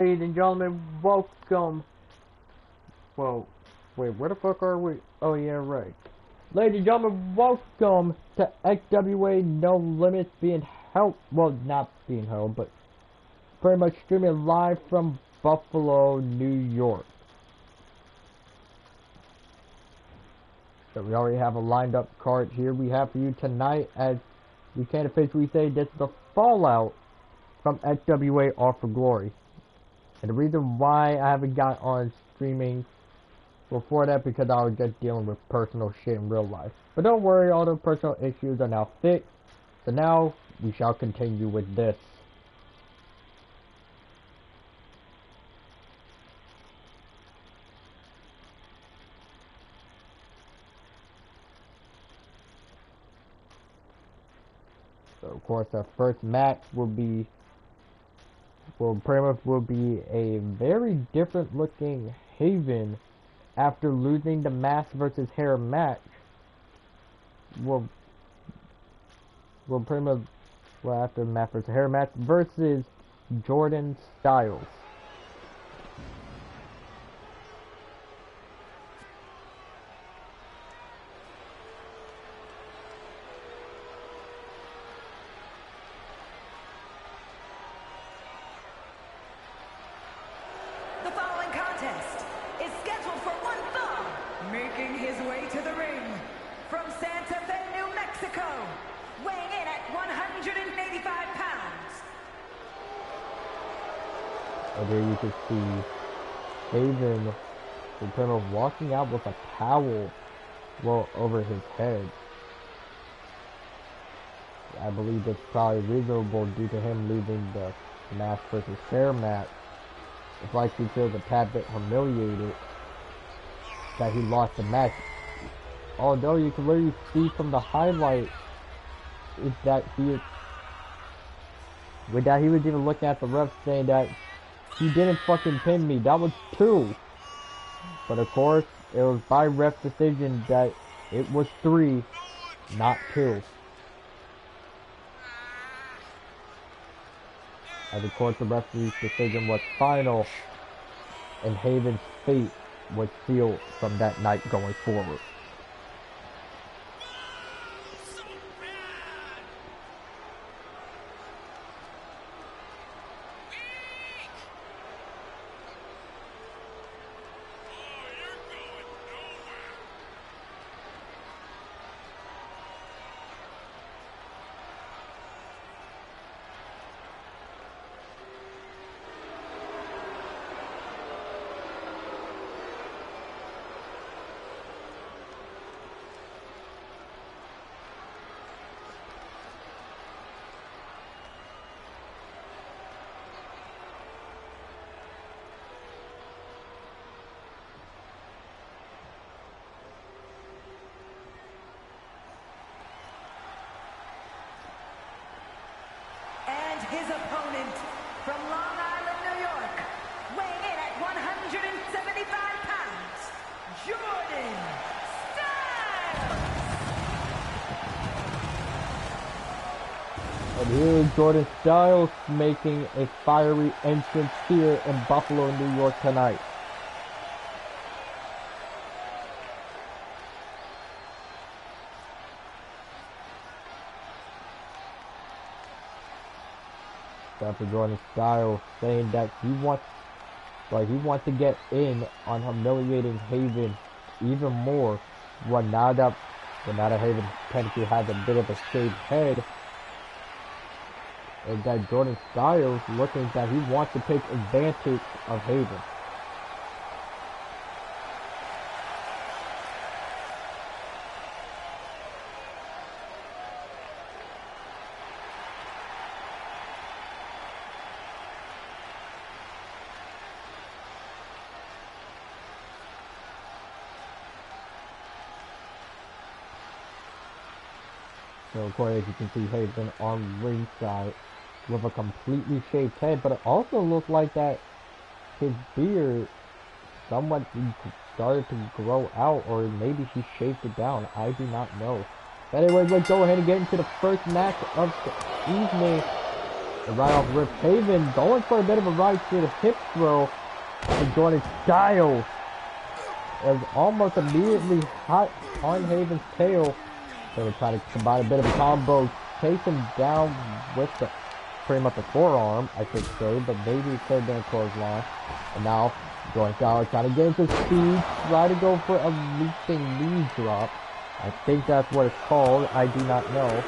Ladies and gentlemen, welcome. Well, wait, where the fuck are we? Oh yeah, right. Ladies and gentlemen, welcome to XWA No Limits being held, well, not being held, but pretty much streaming live from Buffalo, New York. So we already have a lined up card here we have for you tonight, as we can't officially say this is the fallout from XWA All for Glory. And the reason why I haven't got on streaming before that, because I was just dealing with personal shit in real life. But don't worry, all the personal issues are now fixed. So now we shall continue with this. So of course our first match will be pretty much a very different looking Haven after losing the mask versus hair match. After mask versus hair match versus Jordan Styles. Making his way to the ring from Santa Fe, New Mexico, weighing in at 185 pounds. And there you can see Haven kind of walking out with a towel over his head. I believe that's probably reasonable due to him losing the mask versus hair match. It's like he feels a tad bit humiliated that he lost the match. Although you can literally see from the highlight is that he was even looking at the ref saying that he didn't fucking pin me. That was 2. But of course, it was by ref decision that it was 3, not 2. And of course, the referee's decision was final, and Haven's fate was sealed from that night going forward. His opponent from Long Island, New York, weighing in at 175 pounds, Jordan Styles. And here is Jordan Styles making a fiery entrance here in Buffalo, New York tonight. After Jordan Styles saying that he wants to get in on humiliating Haven even more. Well, now that Haven technically has a bit of a shaved head, and that Jordan Styles looking that he wants to take advantage of Haven. So of course, as you can see, Haven on ringside with a completely shaved head, but it also looks like that his beard somewhat started to grow out, or maybe he shaved it down. I do not know. But anyways, let's go ahead and get into the first match of the evening. And right off rip, Haven going for a bit of a right to the hip throw. And Jordan Styles is almost immediately hot on Haven's tail. So they try to combine a bit of a combo, chase him down with the pretty much a forearm, I should say, but maybe it could have been a clothesline. And now Jordan Styles trying to gain some speed, try to go for a leaping knee drop. I think that's what it's called. I do not know.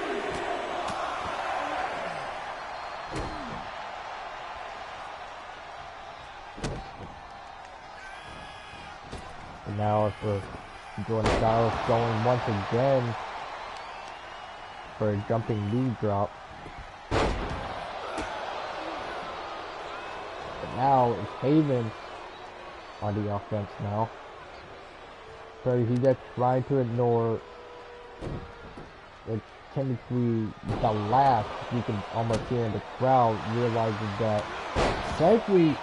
And now for Jordan Styles going once again for a jumping knee drop. But now it's Haven on the offense now. So he just trying to ignore it's technically the last you can almost hear in the crowd, realizing that frankly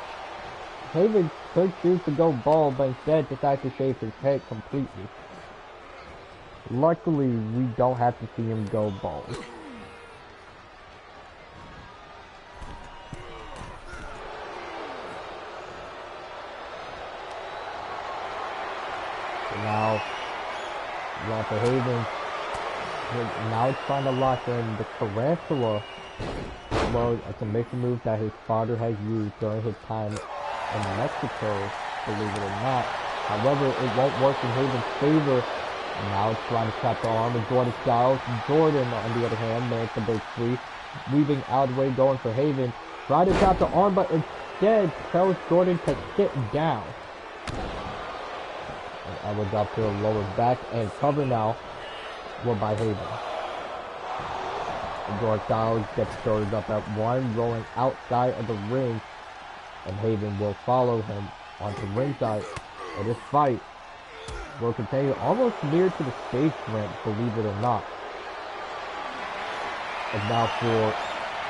Haven could choose to go bald, but instead decides to shave his head completely. Luckily, we don't have to see him go bald. Now, for Haven, now it's trying to lock in the tarantula. Well, it's a submission move that his father has used during his time in Mexico, believe it or not. However, it won't work in Haven's favor. And now it's trying to trap the arm of Jordan Styles. Jordan, on the other hand, managed to break free, weaving out of the way, going for Haven. Try to trap the arm, but instead tells Jordan to sit down. I will drop to the lower back and cover now. Well, by Haven. Jordan Styles gets shoulders up at one, rolling outside of the ring, and Haven will follow him onto ringside. And this fight will continue almost near to the stage ramp, believe it or not. And now for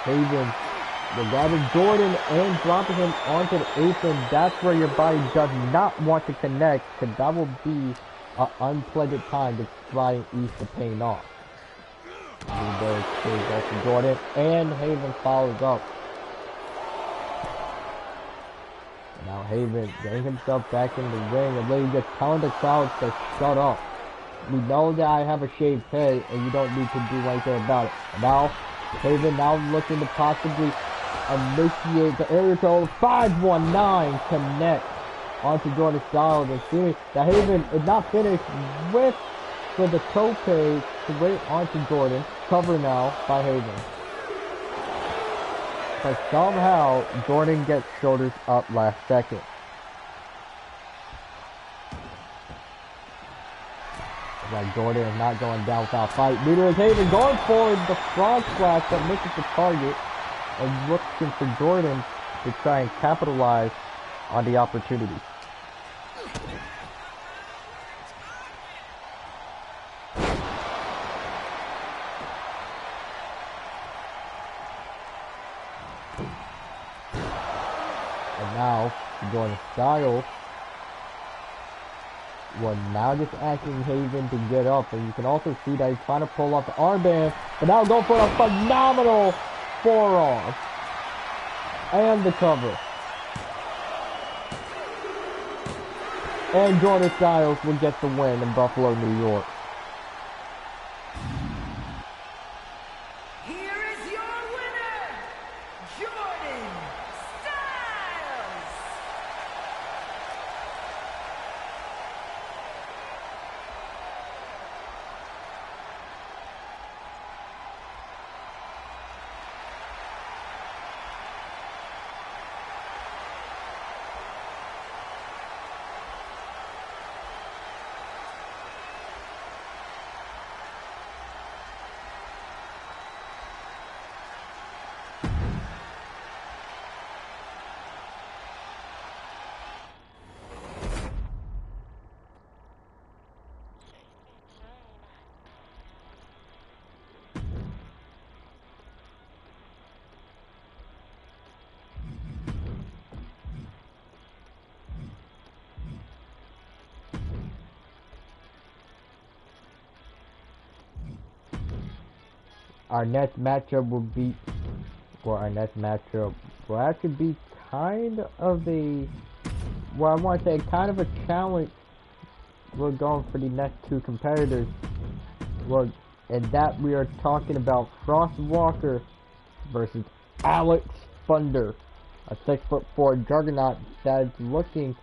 Haven, they're grabbing Jordan and dropping him onto the apron. That's where your body does not want to connect, because that will be an unpleasant time to try and ease the pain off. There goes for Jordan, and Haven follows up. Now Haven getting himself back in the ring and really just telling the crowd to shut up. We know that I have a shaved head and you don't need to do anything about it. And now Haven now looking to possibly initiate the aerial control. 519 connect onto Jordan Styles, and seeing that Haven is not finished with the tope straight onto Jordan. Cover now by Haven. But somehow Jordan gets shoulders up last second. Like Jordan is not going down without fight. Neither is Haven, going for the frog splash that misses the target, and looking for Jordan to try and capitalize on the opportunity. And now, Jordan Styles was now just asking Haven to get up, and you can also see that he's trying to pull off the armband, but now go for a phenomenal forearm and the cover. And Jordan Styles will get the win in Buffalo, New York. Here is your winner, Jordan Styles. Our next matchup will for our next matchup will actually be kind of a, well, I want to say kind of a challenge. We're going for the next two competitors. Well, and that we are talking about Frost Walker versus Alex Thunder, a 6'4" juggernaut that is looking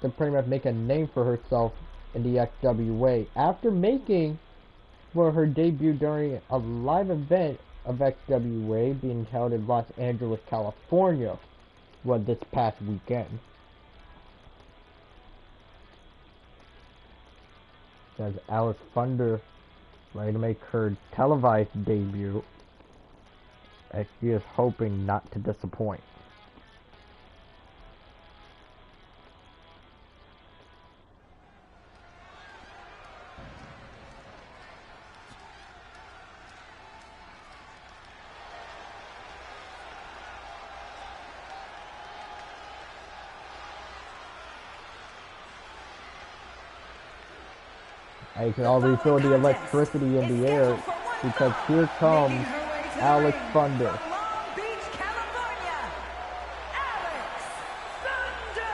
to pretty much make a name for herself in the XWA after making for her debut during a live event of XWA being held in Los Angeles, California, well, this past weekend. As Alex Thunder ready to make her televised debut, and she is hoping not to disappoint. You can already feel the electricity in the air because here comes Alex Thunder. Long Beach, California, Alex Thunder.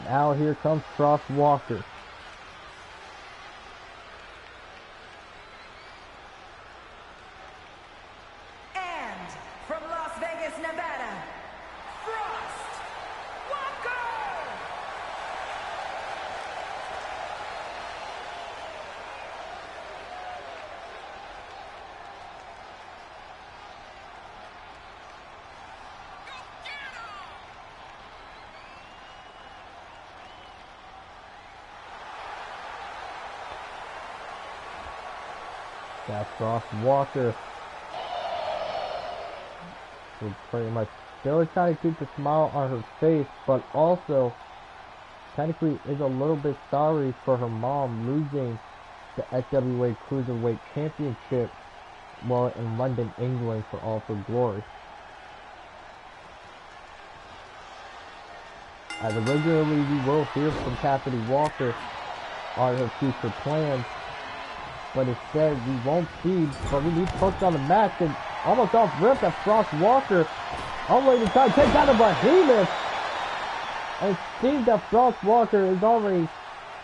Now here comes Frost Walker. And from Las Vegas, Nevada, Frost Walker. That Frost Walker will pretty much still trying to keep the smile on her face, but also technically is a little bit sorry for her mom losing the XWA Cruiserweight Championship, well, in London, England, for all for glory. As originally we will hear from Cassidy Walker on her future plans, but instead we won't see, but we need to focus on the match, and almost off rip that Frost Walker only to try to take down the behemoth. And it seems that Frost Walker is already,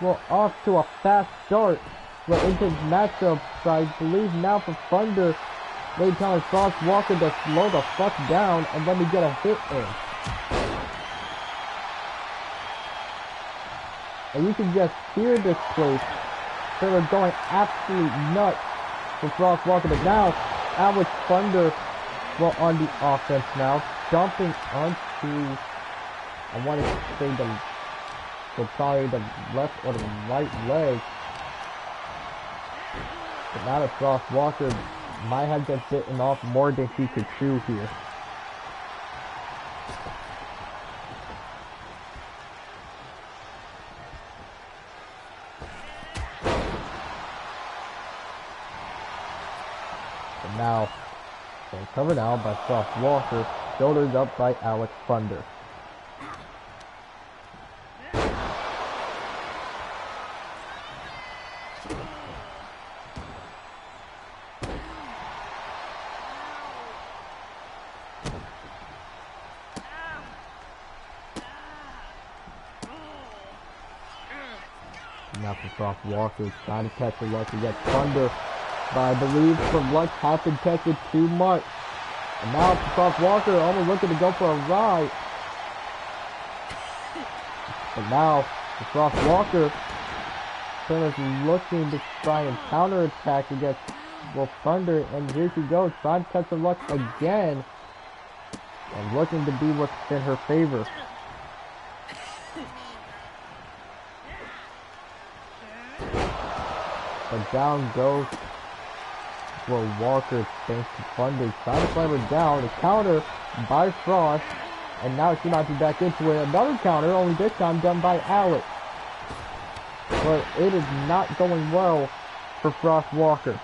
well, off to a fast start, well, into this matchup. So I believe now for Thunder, they're telling Frost Walker to slow the fuck down and let me get a hit in. And you can just hear this place. They were going absolutely nuts for Frost Walker, but now Alex Thunder, well, on the offense now, jumping onto, I want to say probably the left or the right leg. But now that Frost Walker might have just bitten off more than she could chew here. Now, covered now by Frost Walker, shoulders up by Alex Thunder. Now for Frost Walker, trying to catch her luck to get Thunder. But I believe from luck happened tested too much. And now Frost Walker almost looking to go for a ride. But now Frost Walker pretty much looking to try and counterattack against Well, Thunder, and here she goes, trying to test her luck again. And looking to be what's in her favor. But down goes Walker thanks to Thunder. Trying to slam her down. The counter by Frost. And now she knocks you back into it. Another counter, only this time done by Alex. But it is not going well for Frost Walker.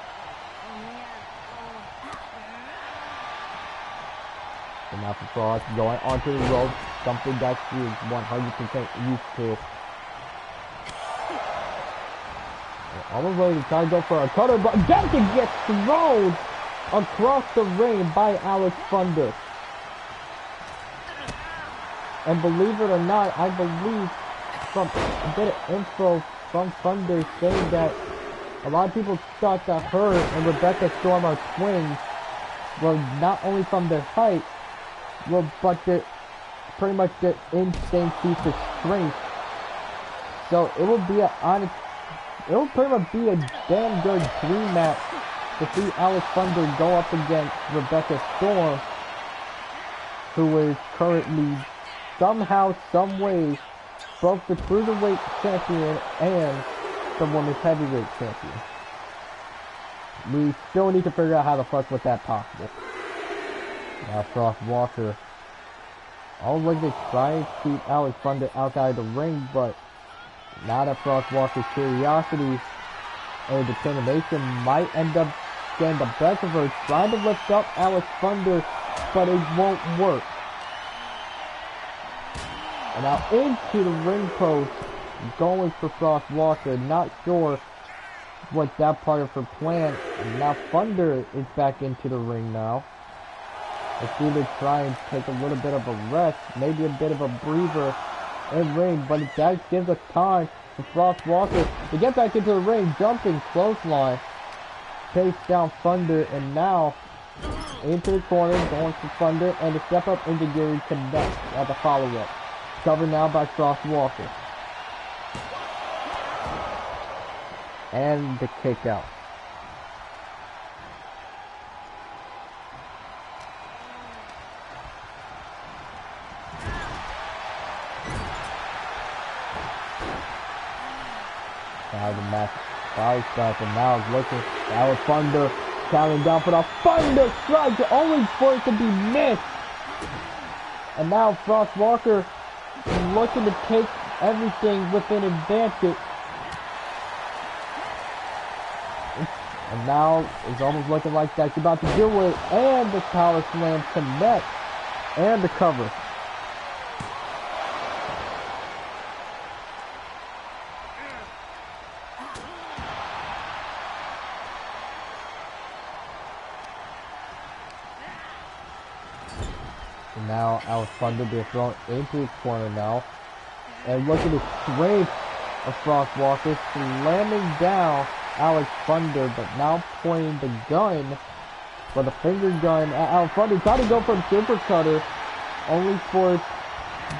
And now for Frost going onto the rope. Something that she is 100% used to. Almost ready to try to go for a cutter, but Benton gets thrown across the ring by Alex Thunder. And believe it or not, I believe from a bit of info from Thunder saying that a lot of people thought that her and Rebecca Storm are twins. Well, not only from their height, well, but their pretty much their insane piece of strength. So it will be it will pretty much be a damn good dream match to see Alex Thunder go up against Rebecca Storm, who is currently somehow, some way, both the Cruiserweight Champion and the Women's Heavyweight Champion. We still need to figure out how the fuck was that possible. Now Frost Walker, all like they try to keep Alex Thunder outside the ring, but now that Frost Walker's curiosity and determination might end up getting the best of her, trying to lift up Alex Thunder, but it won't work. And now into the ring post, going for Frost Walker, not sure what that part of her plan. And now Thunder is back into the ring now. Let's either try and take a little bit of a rest, maybe a bit of a breather in ring, but that gives us time for Frost Walker to get back into the ring, jumping clothesline, chase down Thunder, and now into the corner, going for Thunder, and a step up into Gary connect at the follow-up. Covered now by Frost Walker. And the kick out. Now the match starts, and now it's looking. Now Thunder counting down for the Thunder strike, only for it to be missed. And now Frost Walker looking to take everything with an advantage. And now it's almost looking like that. She's about to do it, and the power slam connects, and the cover. And now Alex Thunder being thrown into his corner now. And look at the strength of Frost Walker slamming down Alex Thunder, but now pointing the gun, for the finger gun at Alex Thunder, trying to go for the super cutter, only for it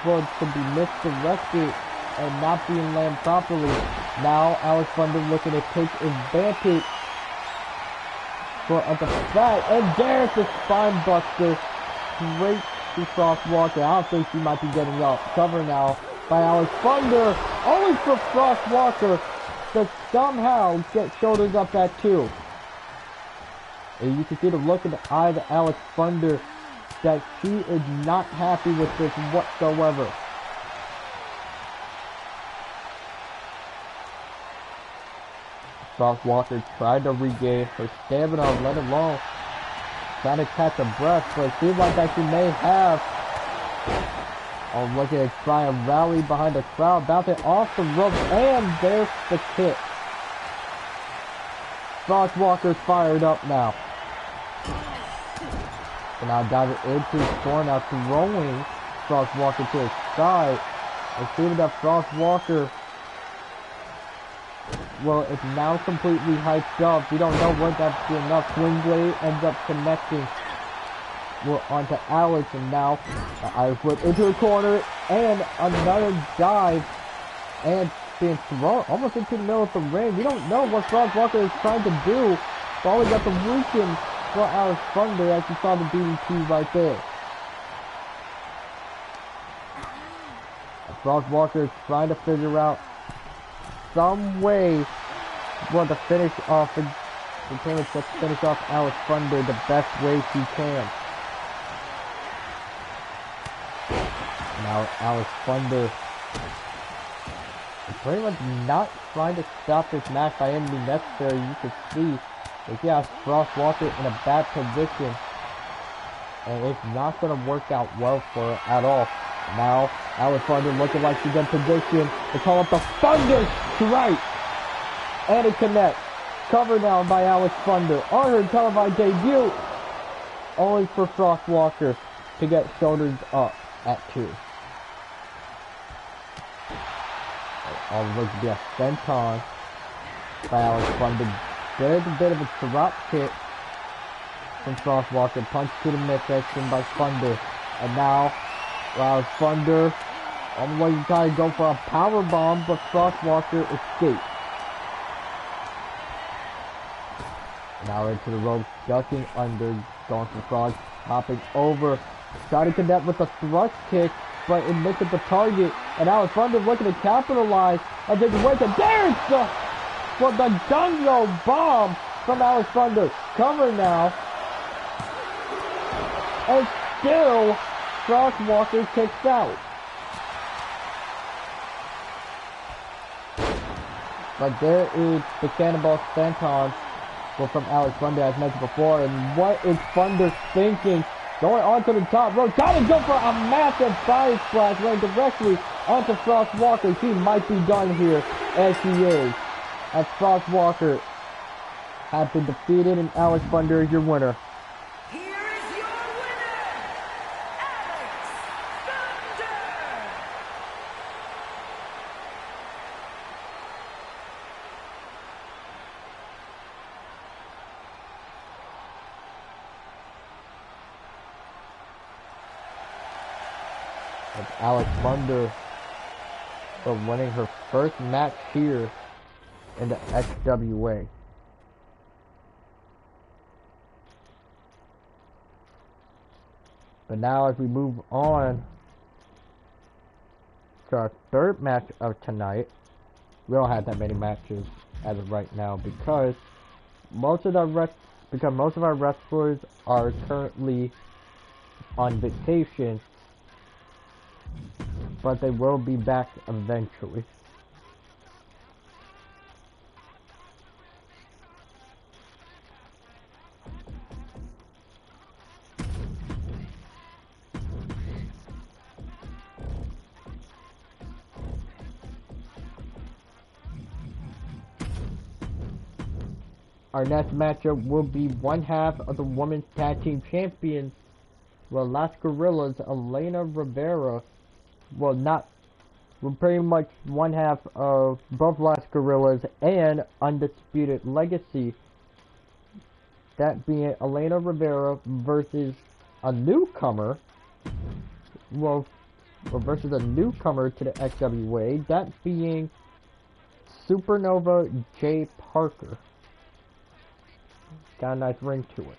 to be misdirected and not being landed properly. Now Alex Thunder looking to take advantage of the fact, and there's the spine buster straight to Frost Walker. I don't think she might be getting up. Cover now by Alex Thunder, only for Frost Walker to somehow get shoulders up at 2. And you can see the look in the eye of Alex Thunder that she is not happy with this whatsoever. Frost Walker tried to regain her stamina, let alone trying to catch a breath, but it seems like that she may have. Oh, look at it, try and rally behind the crowd, bouncing off the rope, and there's the kick. Frost Walker's fired up now. And now diving into his corner, now throwing Frost Walker to his side. And seeing that Frost Walker, well, it's now completely hyped up. We don't know what that's doing enough. Swing blade ends up connecting onto Alex, and now Irish whip into the corner, and another dive, and being thrown almost into the middle of the ring. We don't know what Frost Walker is trying to do, Falling up the weekend for Alex Thunder, as you saw the DDT right there. Frost Walker is trying to figure out some way to finish off the pretty much just finish off Alex Thunder the best way she can. Now Alex Thunder is pretty much not trying to stop this match by any means necessary. You can see that she has Frost Walker in a bad position, and it's not going to work out well for her at all. Now Alex Thunder looking like she's in position to call up the Thunder Strike, and it connects. Covered now by Alex Thunder on her televised debut, only for Frost Walker to get shoulders up at 2. All looks to be a senton by Alex Thunder. There's a bit of a drop kick from Frost Walker. Punch to the midsection by Thunder. And now Alex Thunder on the way to try to go for a power bomb, but Frost Walker escapes. Now into the ropes, ducking under, going for Frost, hopping over, trying to connect with the thrust kick, but it misses the target, and Alex Thunder looking to capitalize, and they wait to there's the Dunzo bomb from Alex Thunder. Cover now, and still Frost Walker kicks out. But there is the Cannonball Senton from Alex Thunder, as mentioned before. And what is Thunder thinking? Going onto the top rope, trying to go for a massive fire splash right directly onto Frost Walker. She might be done here, as she is. As Frost Walker has been defeated, and Alex Thunder is your winner. Here is your winner, Alex Thunder! As Alex Thunder for winning her first match here in the XWA. But now as we move on to our third match of tonight, we don't have that many matches as of right now because most of our wrestlers are currently on vacation, but they will be back eventually. Our next matchup will be one half of the Women's Tag Team Champions, Las Gorillas, Elena Rivera. Well, pretty much one half of both Las Gorillas and Undisputed Legacy. That being Elena Rivera versus a newcomer. Versus a newcomer to the XWA. That being Supernova J. Parker. Got a nice ring to it.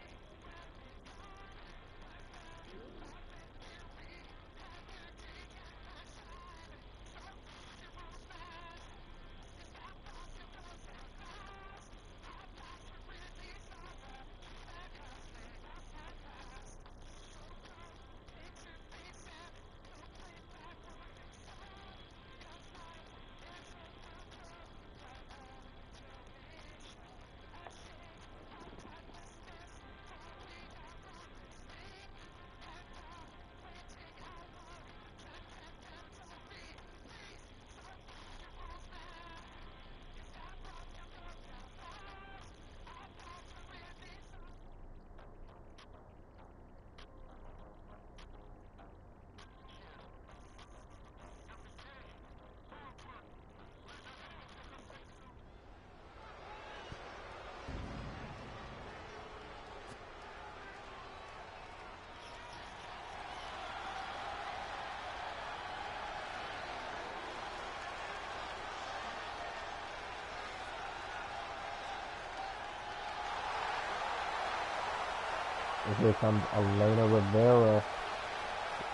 And here comes Elena Rivera,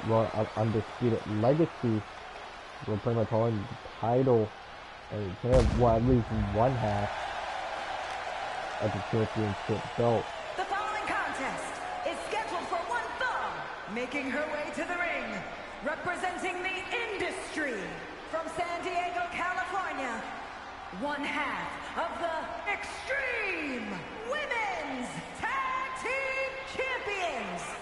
well, an undisputed legacy. We're pretty much holding the title, and they have, well, at least one half of the championship belt. The following contest is scheduled for one fall. Making her way to the ring, representing the industry from San Diego, California, one half of the Extreme Women's Tag Team Champions.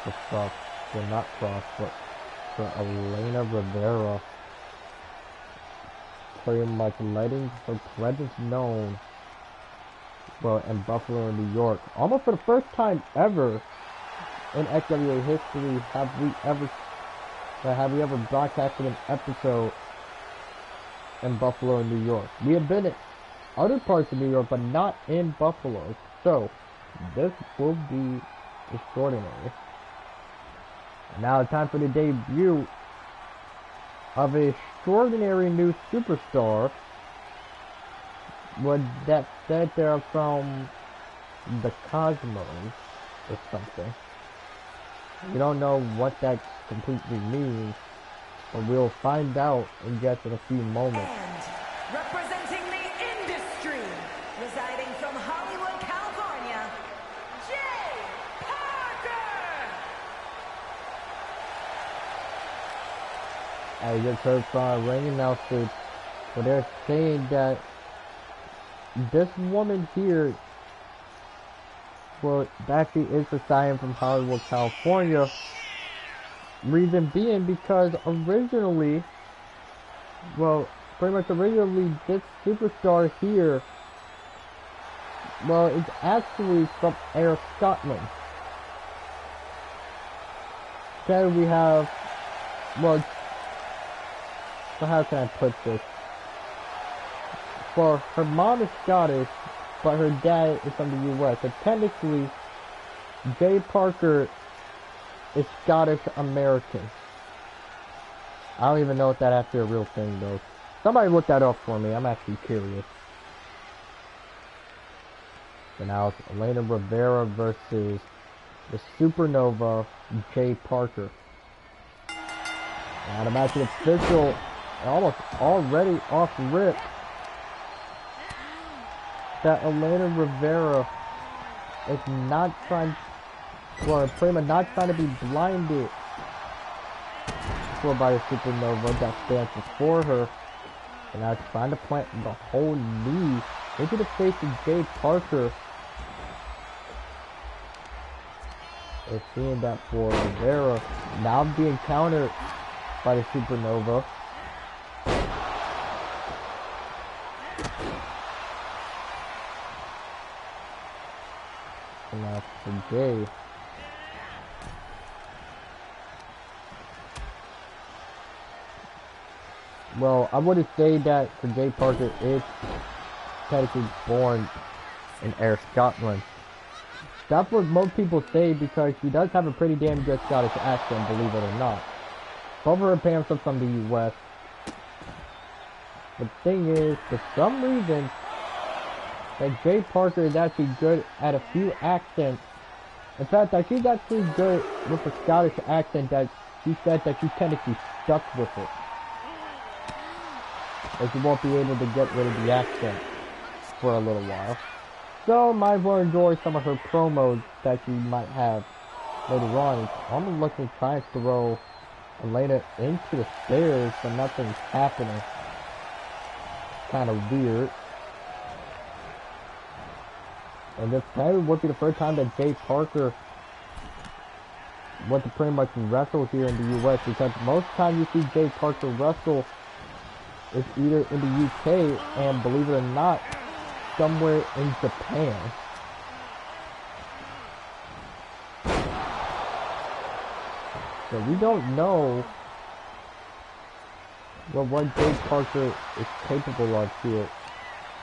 The cross, well, not cross, but for Elena Rivera, pretty much letting her presence known, well, in Buffalo, New York. Almost for the first time ever in XWA history have we ever broadcasted an episode in Buffalo, New York. We have been in other parts of New York, but not in Buffalo. So, this will be extraordinary. Now it's time for the debut of an extraordinary new superstar. What that said they're from the Cosmos or something. We don't know what that completely means, but we'll find out in just a few moments. And representing the industry, residing from Hollywood, California, Jay Parker! I just heard from our ring announcers, but they're saying that this woman here, well, actually is residing from Hollywood, California. Reason being because originally, well, pretty much originally this superstar here, well, it's actually from Ayr, Scotland. Then we have, well, so how can I put this? Well, her mom is Scottish, but her dad is from the U.S. So technically, Jay Parker is Scottish American. I don't even know if that's actually a real thing, though. Somebody look that up for me. I'm actually curious. So now it's Elena Rivera versus the Supernova Jay Parker. Now the match is official. Almost already off rip. That Elena Rivera is not trying, well, pretty much not trying to be blinded by the Supernova that stands before her. And now it's trying to plant the whole knee into the face of Jay Parker. They're seeing that for Rivera. Now being countered by the Supernova. And that's for Jay. Well, I wouldn't say that for Jay Parker is technically born in Ayr, Scotland. That's what most people say because she does have a pretty damn good Scottish accent, believe it or not. Both of her parents are from the US. The thing is, for some reason, that Jay Parker is actually good at a few accents. In fact, that she's actually good with a Scottish accent that she said that she's technically stuck with it. Like she won't be able to get rid of the accent for a little while. So might as well enjoy some of her promos that she might have later on. I'm looking to try and throw Elena into the stairs, but nothing's happening. Kind of weird. And this probably would be the first time that Jay Parker what to pretty much wrestle here in the US, because most time you see Jay Parker wrestle is either in the UK and, believe it or not, somewhere in Japan. So we don't know what Jay Parker is capable of here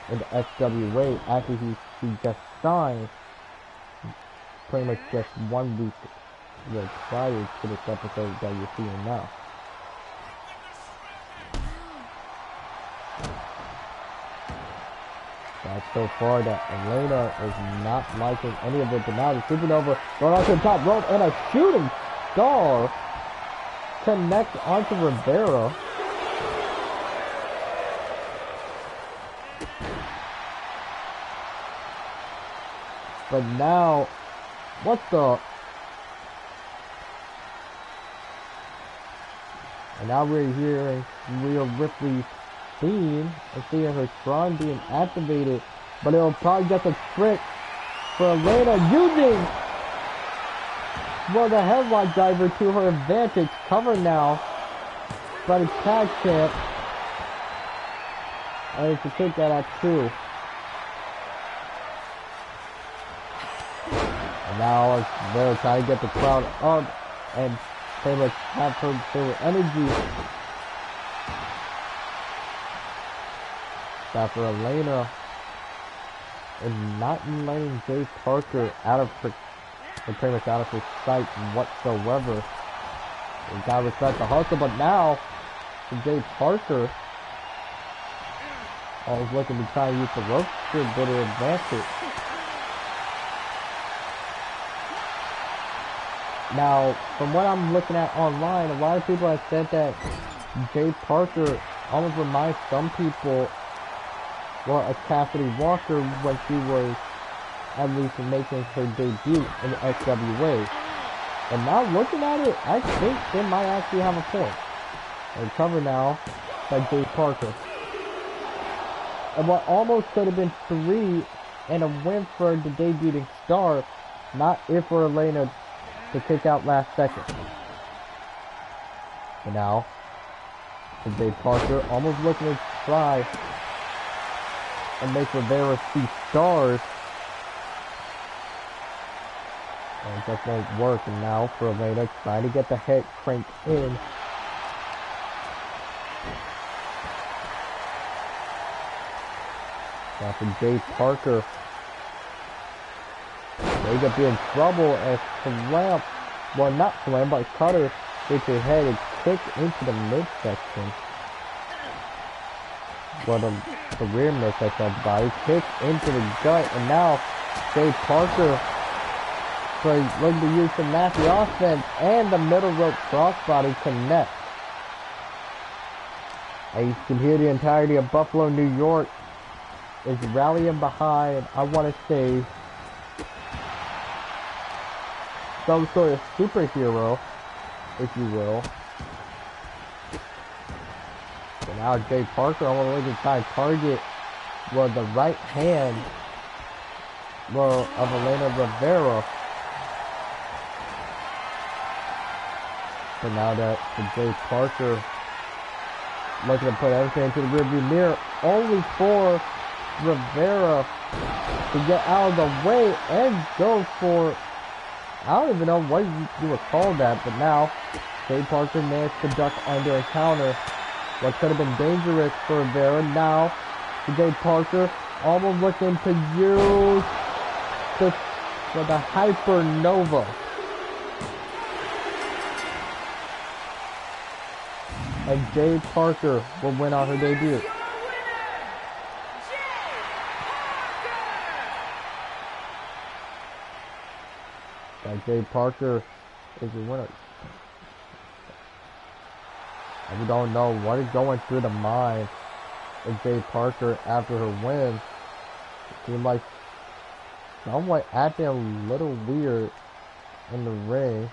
in the XWA after he just signed pretty much just 1 week prior to this episode that you're seeing now. That's so far that Elena is not liking any of it, but now the supernova going onto the top rope and a shooting star connects onto Rivera. But now, what the? And now we're hearing Rhea Ripley's theme and seeing her shrine being activated. But it'll probably just a trick for Elena using, well, the headlock diver to her advantage. Cover now by the tag champ. And it's a kick that at 2. And now they're trying to get the crowd up and pretty much have her feel energy. After Elena is not letting Jay Parker out of her, pretty much out of his sight whatsoever. We gotta respect the hustle, but now Jay Parker always looking to try to use the rope to a bit of advantage. Now, from what I'm looking at online, a lot of people have said that Jay Parker almost reminds some people, well, a Cassidy Walker when she was at least making her debut in the XWA. And now looking at it, I think they might actually have a point. And cover now by Jay Parker. And what almost could have been 3 and a win for the debuting star, not if for Elena to kick out last second. And now, Jay Parker almost looking to try and make Rivera see stars. And it just won't work. And now for Elena trying to get the head cranked in. Now for Jay Parker, they could be in trouble as Slam, well, not Slam, but Cutter takes his head and kicks into the midsection. Well, the rear midsection of the body kicks into the gut, and now Jay Parker looking to use some nasty offense, and the middle rope crossbody connects. And you can hear the entirety of Buffalo, New York is rallying behind, I want to say, some sort of superhero, if you will. So now Jay Parker almost looking to try and target, well, the right hand, well, of Elena Rivera. But now that Jay Parker looking to put everything into the rearview mirror, only for Rivera to get out of the way and go for, I don't even know what you would call that, but now Jay Parker managed to duck under a counter. What could have been dangerous for Rivera. Now Jay Parker almost looking to use the Hypernova. And Jay Parker will win on her debut. Jay Parker is the winner. And we don't know what is going through the mind of Jay Parker after her win. It seemed like somewhat acting a little weird in the ring.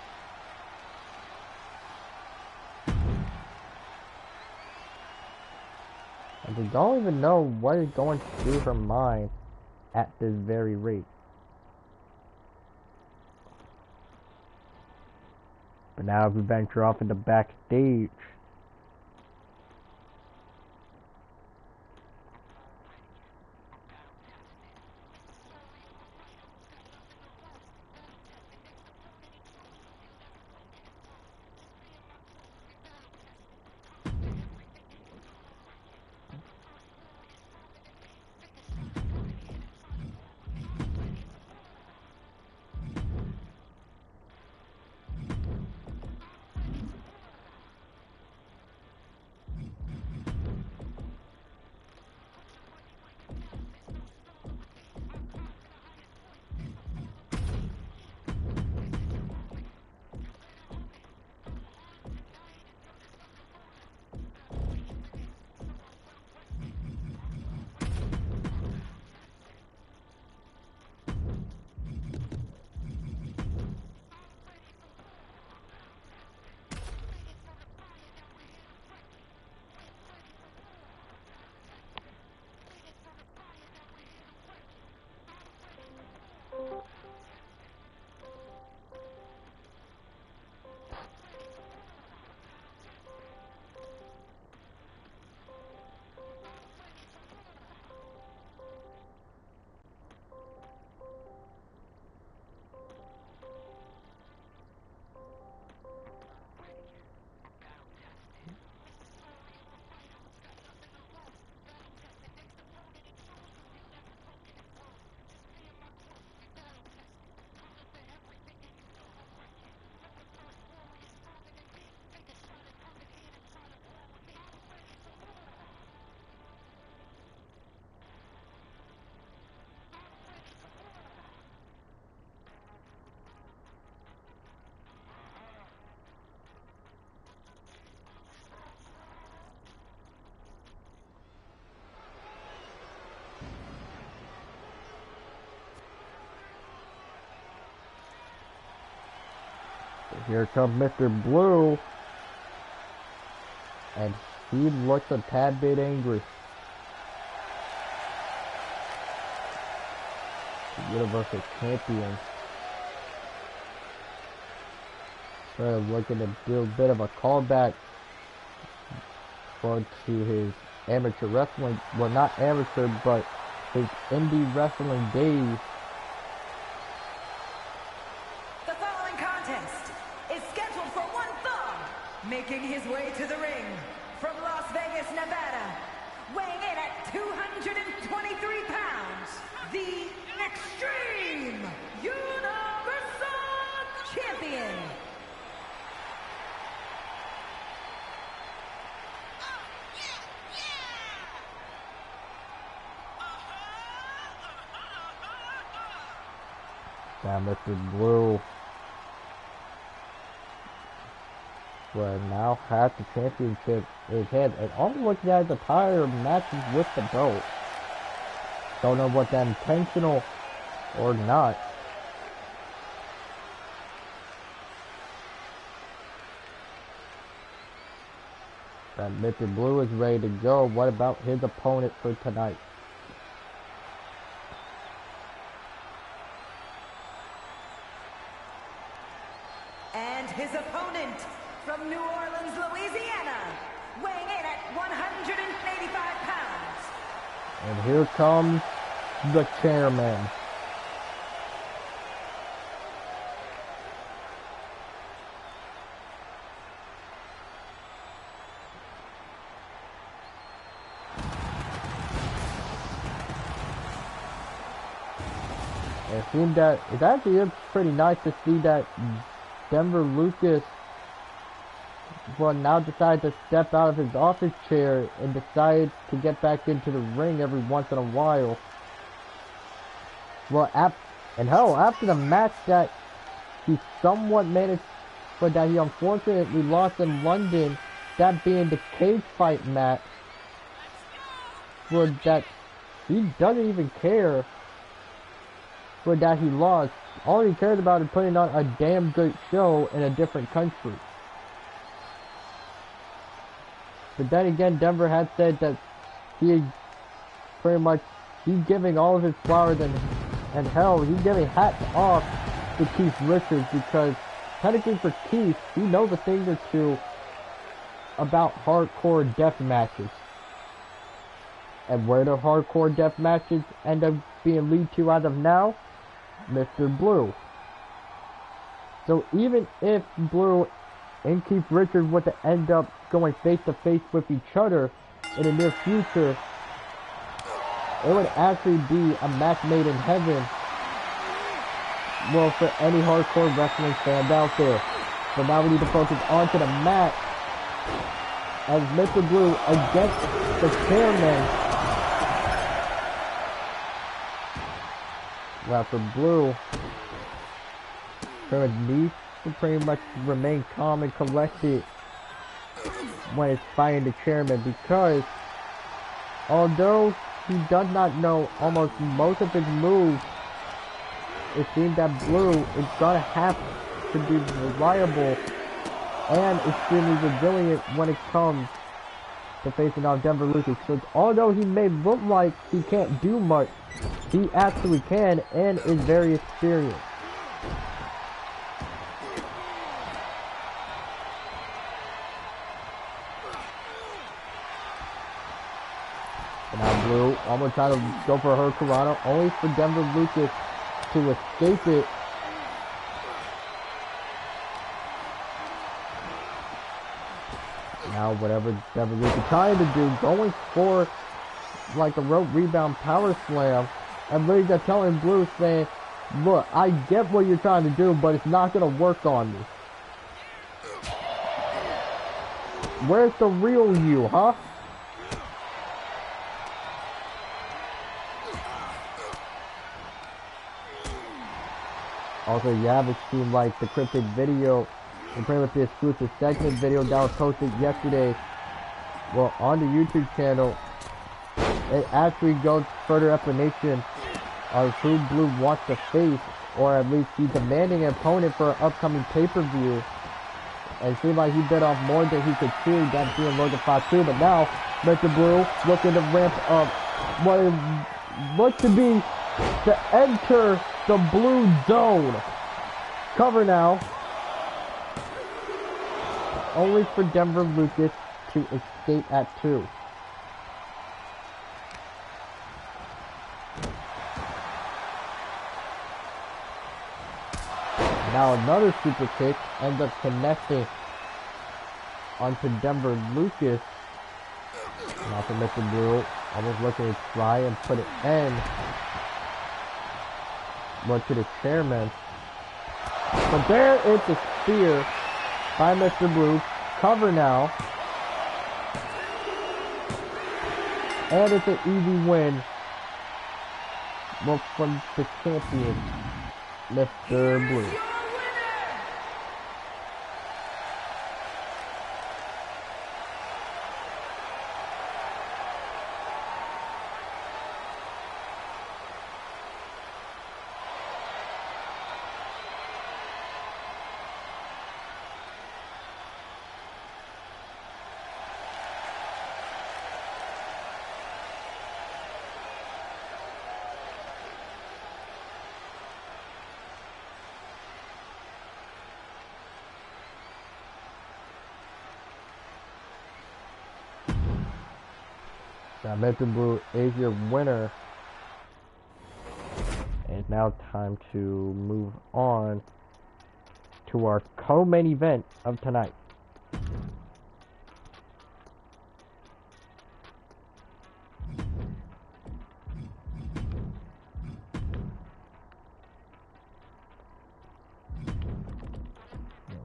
And we don't even know what is going through her mind at this very rate. But now we venture off into backstage. Here comes Mr. Blue, and he looks a tad bit angry. The Universal Champion. Looking to do a bit of a callback to his amateur wrestling, well, not amateur, but his indie wrestling days. Making his way to the ring from Las Vegas, Nevada, weighing in at 223 pounds, the Extreme Universal Champion. Now Mr. Blue will now have the championship in his head, and I'm looking at the entire matches with the belt. Don't know what that intentional or not. That Mr. Blue is ready to go. What about his opponent for tonight? And his opponent from New Orleans, Louisiana, weighing in at 185 pounds. And here comes the chairman. And it seemed that it actually is pretty nice to see that Denver Lucas will now decide to step out of his office chair and decide to get back into the ring every once in a while. Well, after the match that he somewhat managed, but that he unfortunately lost in London, that being the cage fight match, for that he doesn't even care for that he lost. All he cares about is putting on a damn good show in a different country. But then again, Denver had said that he's giving all of his flowers and hell, he's giving hats off to Keith Richards because technically for Keith, he knows a thing or two about hardcore death matches. And where the hardcore death matches end up being lead to as of now? Mr. Blue. So even if Blue and Keith Richards were to end up going face to face with each other in the near future, it would actually be a match made in heaven. Well, for any hardcore wrestling fans out there. But now we need to focus onto the match as Mr. Blue against the chairman. Well, for Blue, he needs to pretty much remain calm and collected when it's fighting the chairman, because although he does not know almost most of his moves, it seems that Blue is gonna have to be reliable and extremely resilient when it comes to facing off Denver Lucas. So although he may look like he can't do much, he actually can and is very experienced. And now Blue almost trying to go for her Hurricanrana, only for Denver Lucas to escape it. Now whatever Denver Lucas trying to do, going for like a rope rebound power slam, and literally just telling Blue, saying, look, I get what you're trying to do, but it's not gonna work on me. Where's the real you, huh? Also, you haven't seen like the cryptic video, and pretty much the exclusive segment video that was posted yesterday, well, on the YouTube channel. It actually goes further explanation of who Blue wants to face, or at least he's demanding an opponent for an upcoming pay-per-view. And it seemed like he bit off more than he could chew, that being Logan Fatu. But now, Mr. Blue looking to ramp up what looks to be to enter the blue zone. Cover now. Only for Denver Lucas to escape at 2. Now another super kick ends up connecting onto Denver Lucas. Now for Mr. Blue, almost looking to try and put an end to the chairman. But there is the spear by Mr. Blue. Cover now. And it's an easy win. Well, from the champion, Mr. Blue. Now, Mr. Blue is your winner. And it's now time to move on to our co-main event of tonight.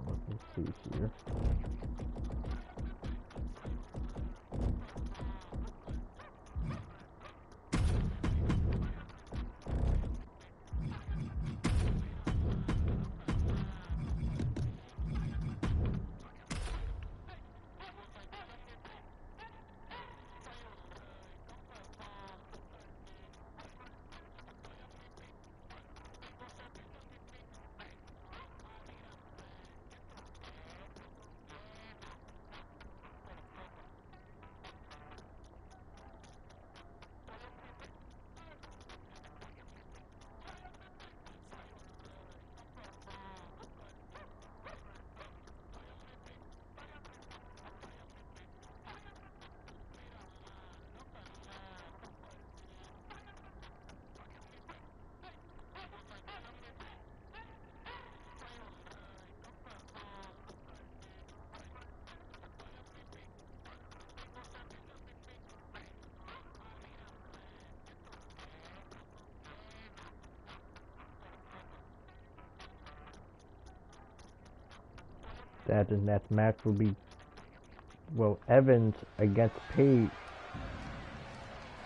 Let me see here. That the next match will be, well, Evans against Paige.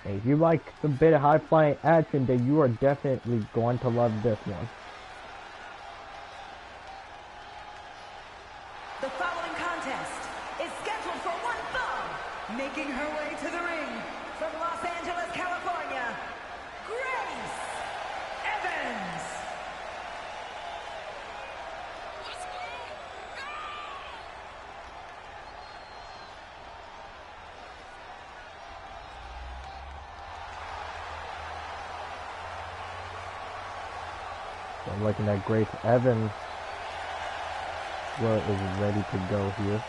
And if you like a bit of high-flying action, then you are definitely going to love this one. The following contest is scheduled for one fall, making her way to the ring from Los Angeles, California, Grace Evans. So I'm looking at Grace Evans. Well, is ready to go here.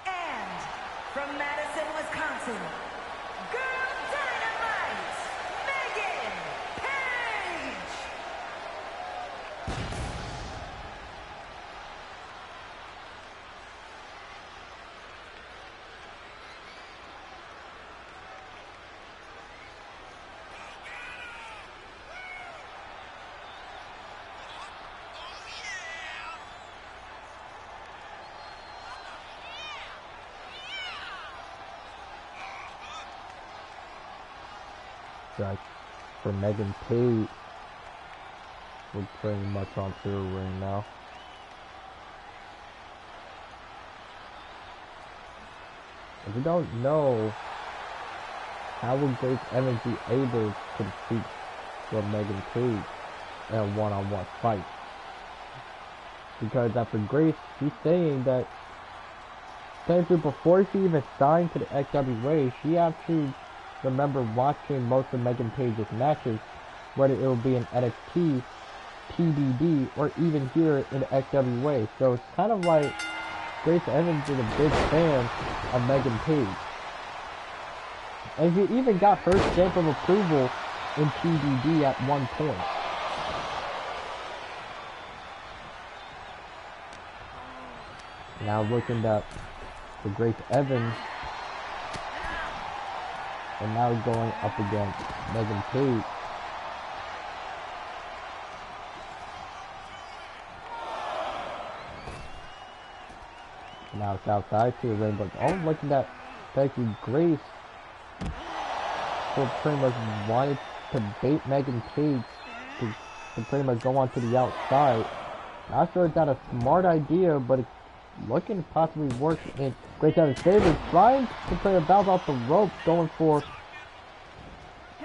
And from Madison, Wisconsin, Girl Dynamite, Megan Page. Like for Megan Page, we're pretty much on to her ring now. If you don't know, how will Grace Evans be able to compete with Megan Page in a one-on-one fight? Because after Grace, she's saying that technically before she even signed to the XWA, she actually remember watching most of Megan Page's matches, whether it will be in NXT, TBD, or even here in the XWA. So it's kind of like Grace Evans is a big fan of Megan Page. And she even got her stamp of approval in TBD at one point. Now looking at the Grace Evans, and now going up against Megan Page. Now it's outside to the ring, but I'm looking at Becky Grace, who pretty much wanted to bait Megan Page to pretty much go on to the outside. Not sure it's not a smart idea, but it's looking to possibly work in Grace Evans' favor, trying to play a bounce off the ropes, going for,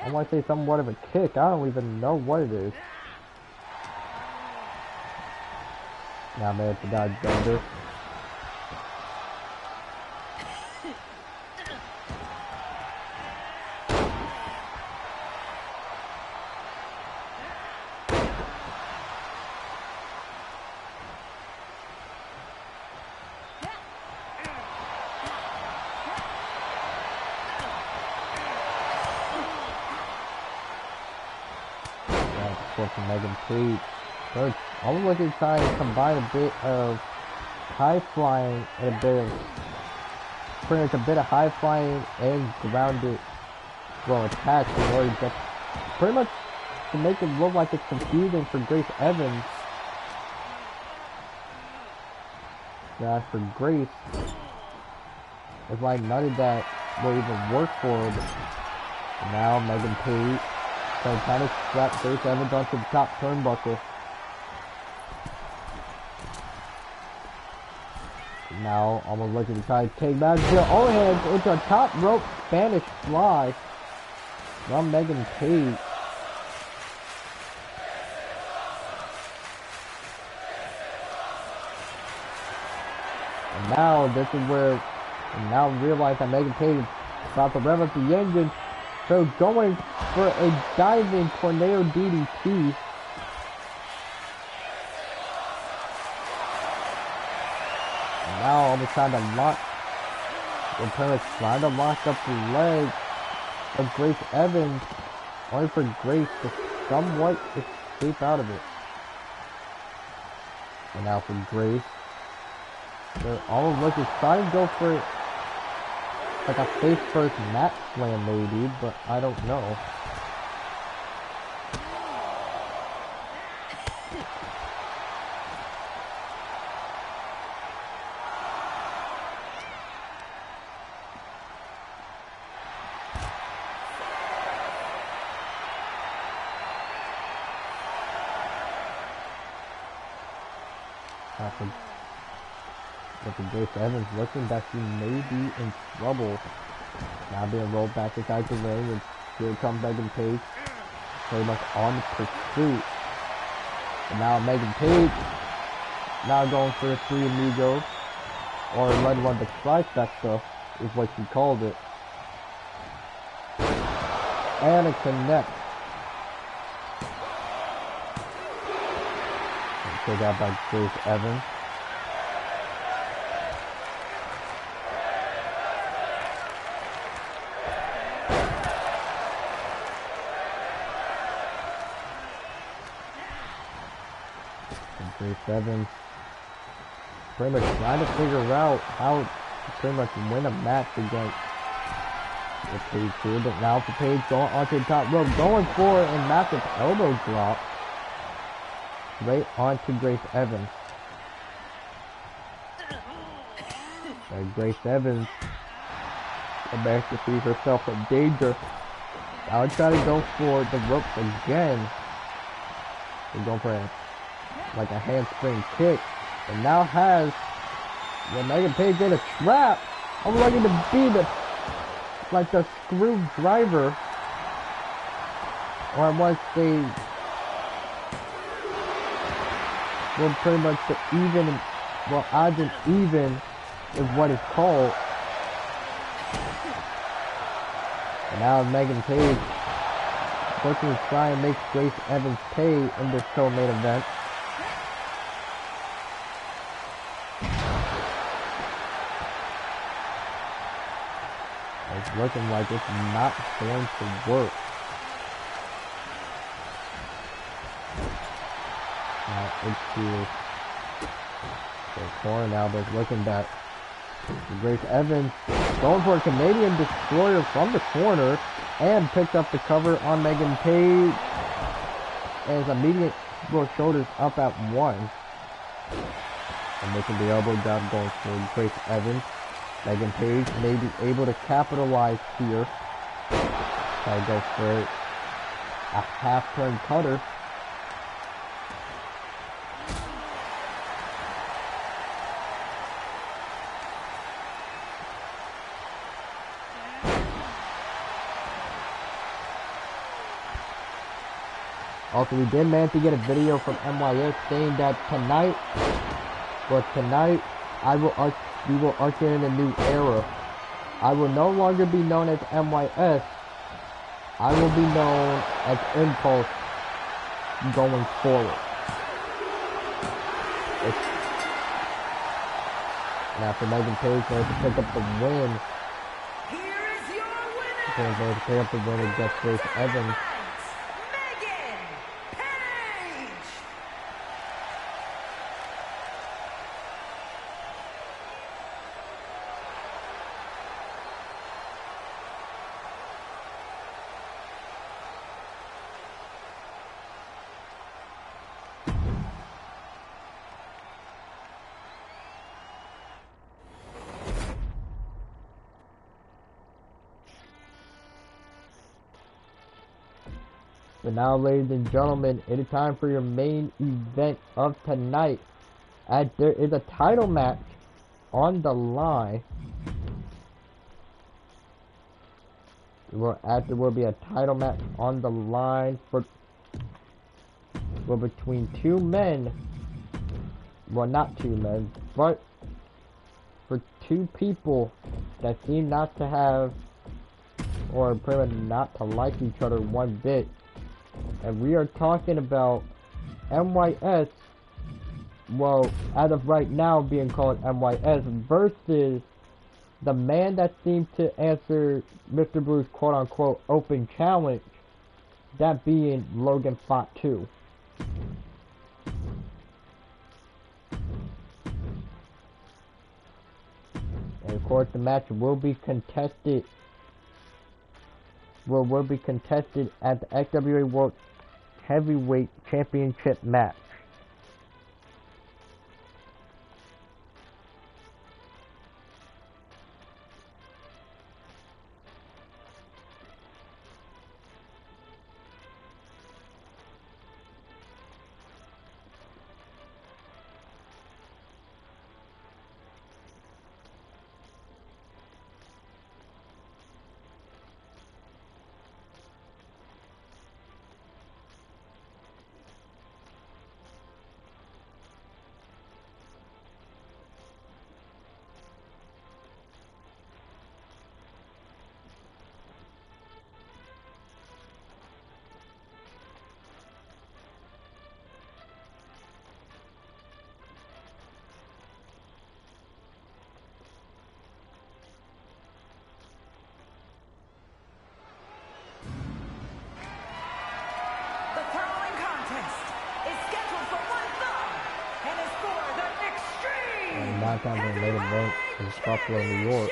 I want to say somewhat of a kick. I don't even know what it is. Now man, the dodge bender. From Megan Page. So I'm looking to try to combine a bit of high flying and a bit of pretty much a bit of high flying and grounded attacks in order to pretty much to make it look like it's confusing for Grace Evans. Now for Grace, it's like none of that will even work for her. Now Megan Page trying to strap Grace Evans onto the top turnbuckle. Now almost looking to try to take back to all hands into a top rope Spanish fly from Megan Page. And now this is where we now realize that Megan Page is about to rev up the engine. So going for a diving tornado DDT. Now almost trying to lock, trying to lock up the leg of Grace Evans, only for Grace to somewhat escape out of it. And now for Grace. They're all looking, trying to go for like a face first mat slam maybe, but I don't know. But the Grace Evans looking that she may be in trouble. Now being rolled back inside the ring, and here comes Megan Page. Pretty much on pursuit. And now Megan Page now going for the three amigos. Or Red One, the trifecta is what she called it. And a connect. Take out by Grace Evans. And Grace Evans pretty much trying to figure out how to pretty much win a match against the Page here. But now for Page going onto the top rope, going for a massive elbow drop. Right onto Grace Evans. And Grace Evans back to see herself in danger. Now I'm trying to go for the ropes again. They're going for like a handspring kick. And now has Megan Page in a trap. I'm looking to beat it like the screwdriver. Or once they well, pretty much the even, well, odds and even is what it's called. And now Megan Page looking to try and make Grace Evans pay in this co-main event. It's looking like it's not going to work. Now into the corner now, but it's looking back. Grace Evans going for a Canadian Destroyer from the corner and picked up the cover on Megan Page. And his immediate shoulders up at one. And making the elbow drop going for Grace Evans. Megan Page may be able to capitalize here. Try to go for a half-turn cutter. Also, we did manage to get a video from MYS saying that tonight, we will usher in a new era. I will no longer be known as MYS. I will be known as Impulse going forward. Now for Megan Page, going to pick up the win. Here is your winner. Going to pick up the win against Grace Evans. So now, ladies and gentlemen, it is time for your main event of tonight. As there is a title match on the line. There will be a title match on the line between two men. Well, not two men, but for two people that seem not to have, or pretty much not to like each other one bit. And we are talking about MYS, well, as of right now being called MYS, versus the man that seemed to answer Mr. Blue's quote-unquote open challenge, that being Logan Font 2. Of course, the match will be contested. Will be contested at the XWA World Heavyweight Championship match. Downtown native event in Buffalo, New York.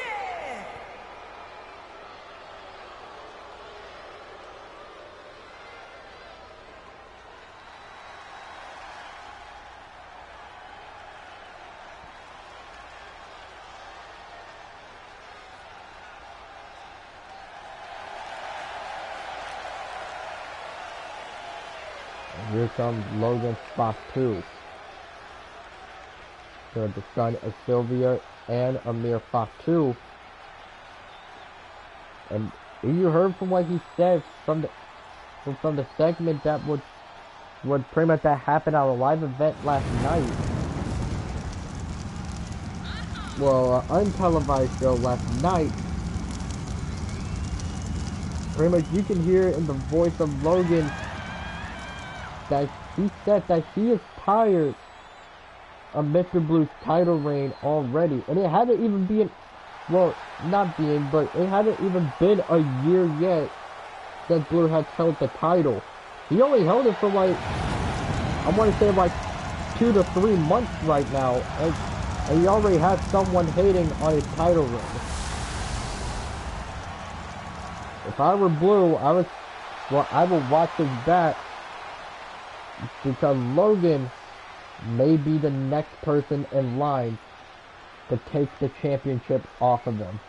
And here comes Logan Spot 2. The son of Sylvia and Amir Fatu. And you heard from what he said from the segment that would pretty much that happened at a live event last night. Well, an untelevised show last night. Pretty much you can hear in the voice of Logan that he said that he is tired of Mr. Blue's title reign already, and it hadn't even been, well, not being, but it hadn't even been a year yet that Blue had held the title. He only held it for like, I want to say like 2 to 3 months right now, and he already has someone hating on his title reign. If I were Blue, I would watch his back, because Logan may be the next person in line to take the championship off of him.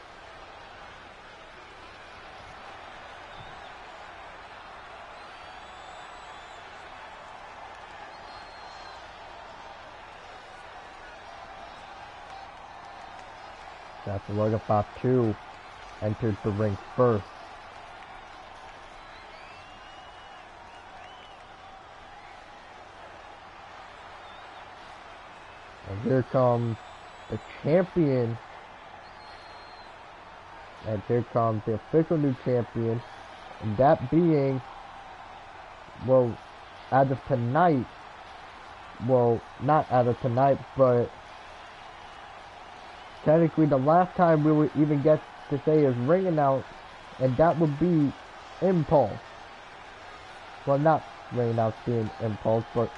That's Logan Fatu entered the ring first. And here comes the champion. And here comes the official new champion. And that being, well, as of tonight, well, not as of tonight, but technically the last time we would even get to say his ring announce, and that would be Impulse. Well, not ring announce being Impulse, but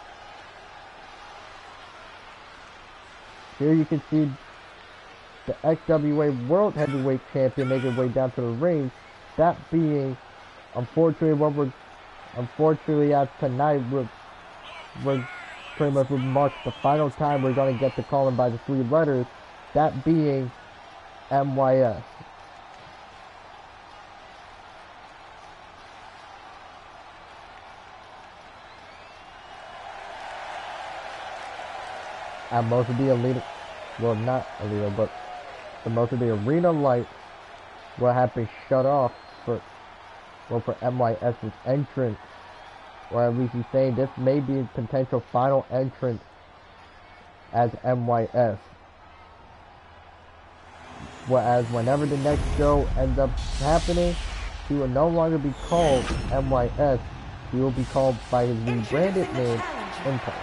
here you can see the XWA World Heavyweight Champion make his way down to the ring. That being, unfortunately, as tonight, we're pretty much would mark the final time we're going to get to call him by the 3 letters. That being MYS. And most of the elite, well, not elite, but the most of the arena lights will have been shut off for MYS's entrance, or at least he's saying this may be his potential final entrance as MYS. Whereas whenever the next show ends up happening, he will no longer be called MYS. He will be called by his rebranded name, Impulse.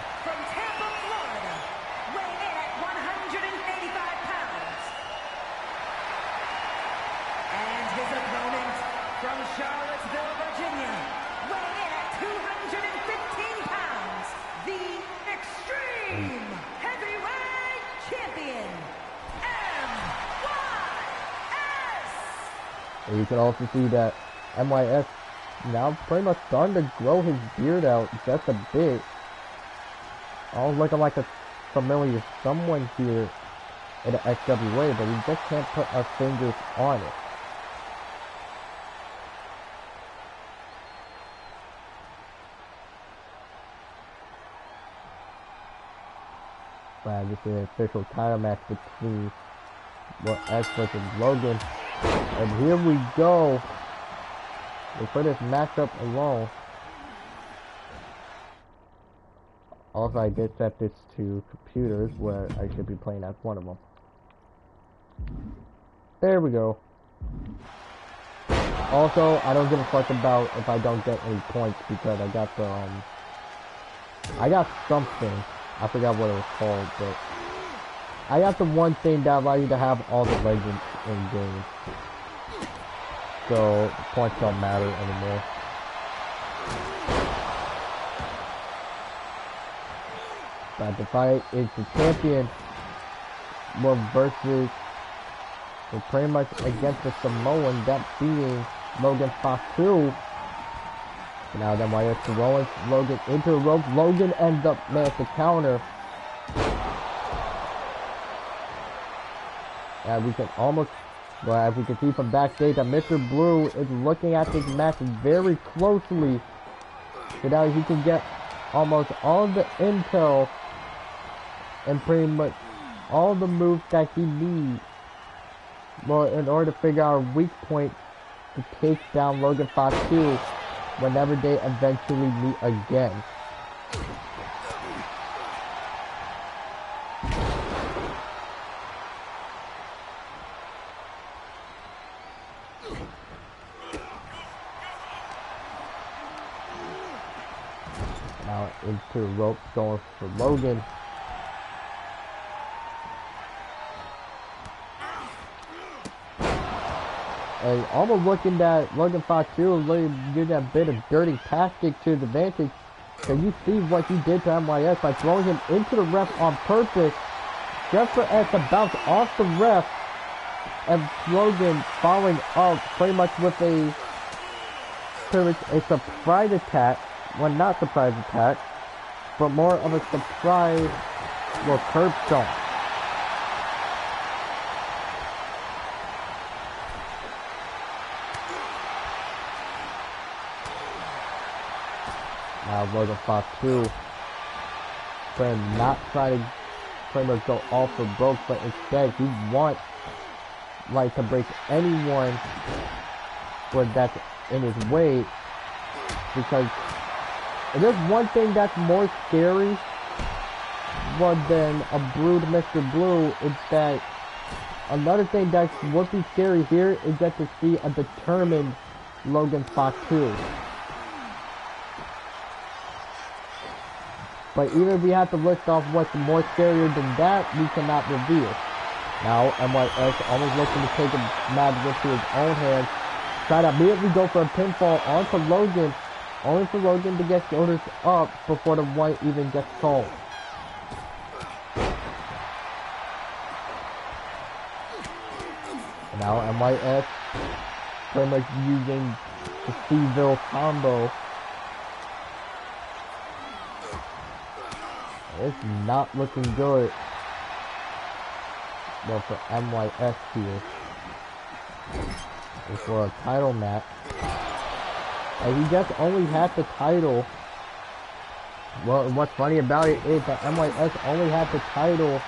And you can also see that MYS now pretty much starting to grow his beard out just a bit. All looking like a familiar someone here in the XWA, but we just can't put our fingers on it. This is an official title match between X versus Logan. And here we go. We put this matchup alone. Also, I did set this to computers where I should be playing as one of them. There we go. Also, I don't give a fuck about if I don't get any points because I got the, I got something. I forgot what it was called, but I got the one thing that allows you to have all the legends in game. So, points don't matter anymore. But the fight is the champion versus, pretty much against the Samoan, that being Logan Fatu. Now then, while it's throwing Logan into the rope, Logan ends up managed to counter. And we can almost, well, as we can see from backstage, that Mr. Blue is looking at this match very closely, so that he can get almost all the intel and pretty much all the moves that he needs, well, in order to figure out a weak point to take down Logan Fatu whenever they eventually meet again. Now into the ropes going for Logan. And almost looking at Logan Fatu really give that bit of dirty tactic to his advantage. Can you see what he did to MYS by throwing him into the ref on purpose, just for us to bounce off the ref, and Logan following up pretty much with a surprise attack. Well, not surprise attack, but more of a surprise, well, curb stomp. Now Logan Fatu not trying to pretty much go all for broke, but instead he wants to break anyone that's in his way, because if there's one thing that's more scary than a brood Mr. Blue, it's that another thing that would be scary here is that to see a determined Logan Fatu. But even if we have to list off what's more scarier than that, we cannot reveal. Now, MYS almost looking to take a matter into his own hands. Try to immediately go for a pinfall onto Logan, only for Logan to get shoulders up before the one even gets called. Now, MYS pretty much using the Seaville combo. It's not looking good, well, for MYS here. It's for a title match. And he just only had the title. Well, what's funny about it is that MYS only had the title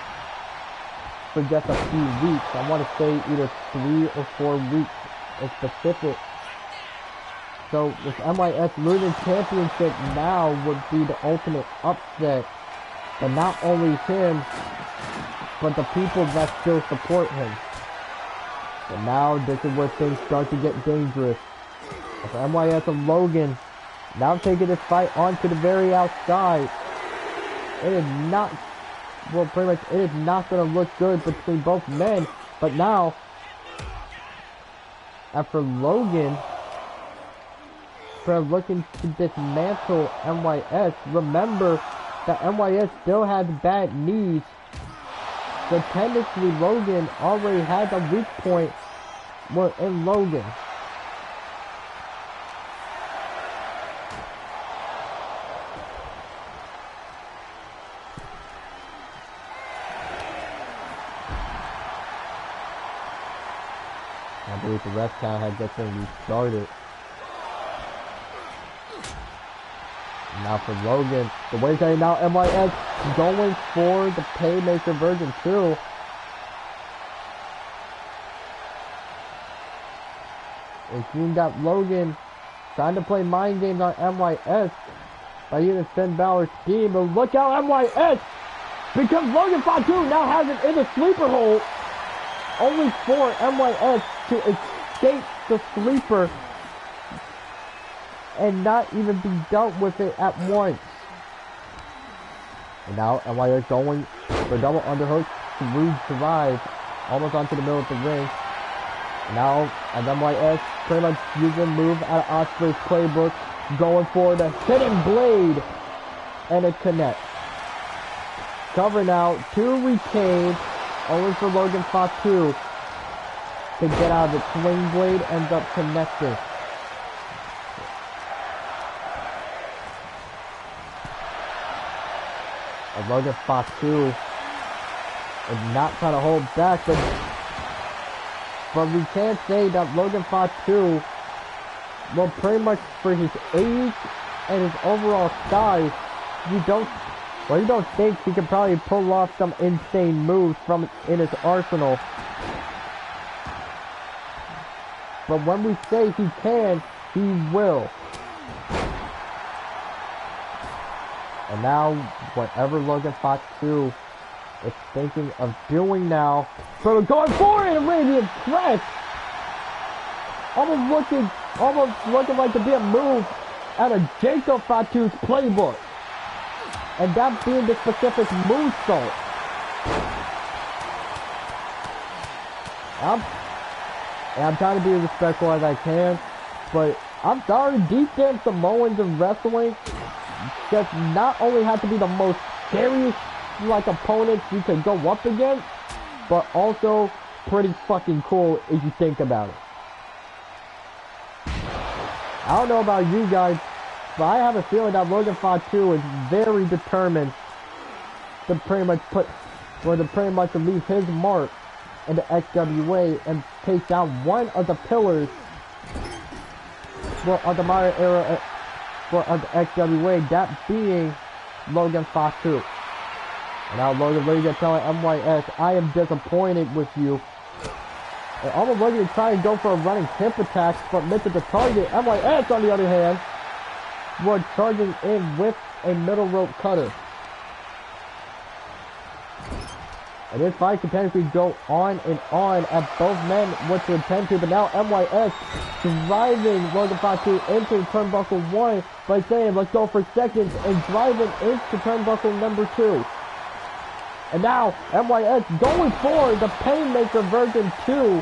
for just a few weeks. I want to say either 3 or 4 weeks in specific. So with MYS losing championship now would be the ultimate upset. But not only him, but the people that still support him. But now this is where things start to get dangerous. With MYS and Logan now taking this fight onto the very outside. It is not, well, pretty much it is not going to look good between both men. But now, after Logan looking to dismantle MYS, remember that MYS still has bad knees, so technically Logan already has a weak point in Logan. I believe the ref count had just been restarted. Now for Logan, the way that now MYS going for the Paymaker version 2. It seemed that Logan trying to play mind games on MYS by using Finn Balor's scheme, but look out MYS! Because Logan Fatu now has it in the sleeper hole, only for MYS to escape the sleeper and not even be dealt with it at once. And now MYS going for double underhook through drive, almost onto the middle of the ring. And now as MYS pretty much using a move out of Ospreay's playbook, going for the hidden blade, and it connects. Cover now, 2 retained, only for Logan Fatu to get out of it. Swing blade ends up connecting. And Logan Fatu is not trying to hold back, but we can't say that Logan Fatu, well, pretty much for his age and his overall size, you don't think he can probably pull off some insane moves from in his arsenal. But when we say he can, he will. And now, whatever Logan Fatu is thinking of doing now, so going forward in a radiant press, almost looking like to be a move out of Jacob Fatu's playbook, and that being the specific moonsault. I'm trying to be as respectful as I can, but I'm sorry, deep down Samoans in wrestling just not only have to be the most scariest like opponents you can go up against, but also pretty fucking cool if you think about it. I don't know about you guys, but I have a feeling that Logan Fatu is very determined to pretty much leave his mark in the XWA and take down one of the pillars of the modern era of the XWA, that being Logan Fatu. And now Logan telling MYS, I am disappointed with you. And almost looking to try and go for a running hip attack, but misses the target. MYS, on the other hand, was charging in with a middle rope cutter. And this fight can technically go on and on as both men want to intend to, but now MYS driving Logan Fatu into turnbuckle 1 by saying, let's go for seconds, and driving into turnbuckle number 2. And now MYS going for the Painmaker version 2.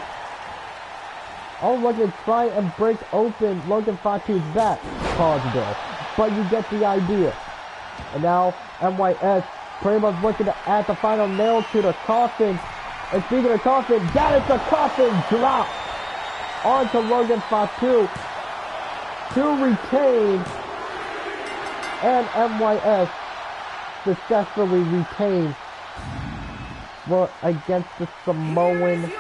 All looking to try and break open Logan Fatu's back. Pause there. But you get the idea. And now MYS pretty much looking to add the final nail to the coffin. And speaking of coffin, that is the coffin drop onto Logan Fatu to retain. And MYS successfully retains against the Samoan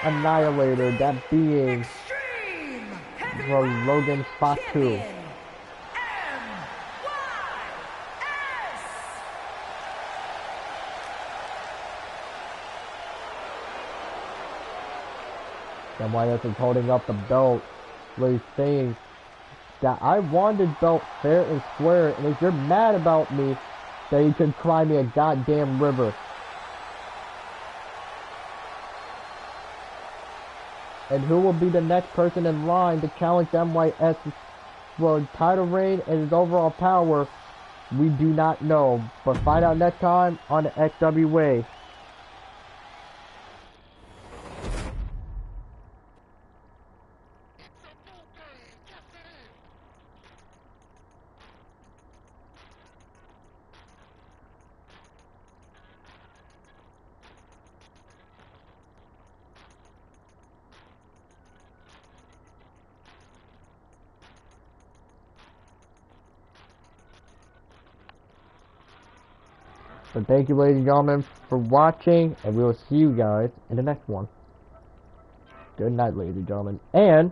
Annihilator, that being Logan Fatu. MYS is holding up the belt, really saying that I won this belt fair and square, and if you're mad about me, then you can cry me a goddamn river. And who will be the next person in line to challenge MYS for title reign and his overall power, we do not know. But find out next time on the XWA. So thank you, ladies and gentlemen, for watching, and we will see you guys in the next one. Good night, ladies and gentlemen. And